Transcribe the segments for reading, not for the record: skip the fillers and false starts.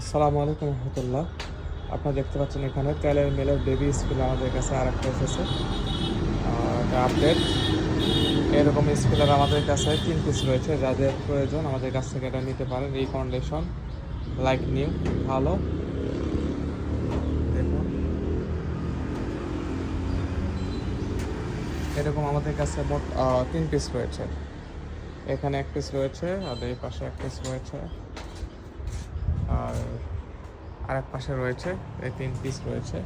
আসসালামু আলাইকুম রহমতুল্লাহ। আপনারা দেখতে পাচ্ছেন এখানে তেলের মেলের বেবি স্পিল আমাদের কাছে আরেকটা এসেছে, এটা আপডেট। এরকম স্পিলার আমাদের কাছে 3 পিস রয়েছে, যাদের প্রয়োজন আমাদের কাছ থেকে এটা নিতে পারেন। এই কন্ডিশন লাইক নিউ, ভালো। দেখুন এরকম আমাদের কাছে মোট 3 পিস রয়েছে। এখানে 1 পিস রয়েছে, আর এই পাশে 1 পিস রয়েছে, আর আরেক পাশে রয়েছে। এই 3 পিস রয়েছে।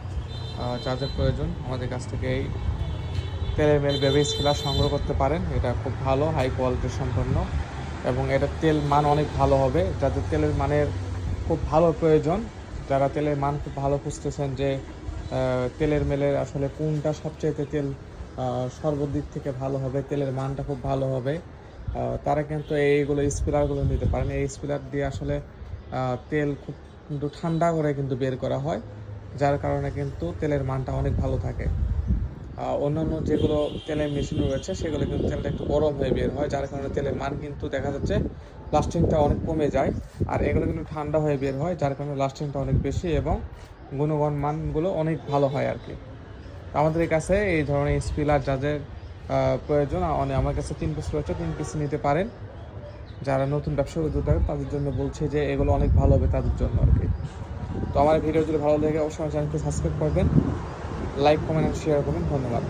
যাদের প্রয়োজন আমাদের কাছ থেকে এই তেলের মেল বেবি স্পিলার সংগ্রহ করতে পারেন। এটা খুব ভালো, হাই কোয়ালিটি সম্পন্ন, এবং এটার তেল মান অনেক ভালো হবে। যাদের তেলের মানের খুব ভালো প্রয়োজন, যারা তেলের মান খুব ভালো খুঁজতেছেন, যে তেলের মেলের আসলে কোনটা সবচেয়ে তেল সর্বদিক থেকে ভালো হবে, তেলের মানটা খুব ভালো হবে, তারা কিন্তু এইগুলো স্পিলারগুলো নিতে পারেন। এই স্পিলার দিয়ে আসলে তেল খুব কিন্তু ঠান্ডা করে কিন্তু বের করা হয়, যার কারণে কিন্তু তেলের মানটা অনেক ভালো থাকে। অন্যান্য যেগুলো তেলের মেশিন রয়েছে সেগুলো কিন্তু তেলটা একটু গরম হয়ে বের হয়, যার কারণে তেলের মান কিন্তু দেখা যাচ্ছে লাস্টিংটা অনেক কমে যায়। আর এগুলো কিন্তু ঠান্ডা হয়ে বের হয়, যার কারণে লাস্টিংটা অনেক বেশি এবং গুণগত মানগুলো অনেক ভালো হয় আর কি। আমাদের কাছে এই ধরনের স্পিলার যাদের প্রয়োজন, আমার কাছে 3 পিস রয়েছে, 3 পিস নিতে পারেন। যারা নতুন ব্যবসা করতে থাকে তাদের জন্য বলছে যে এগুলো অনেক ভালো হবে তাদের জন্য আর কি। তো আমার ভিডিও যদি ভালো লাগে অবশ্যই আমার চ্যানেলকে সাবস্ক্রাইব করবেন, লাইক কমেন্ট শেয়ার করবেন। ধন্যবাদ।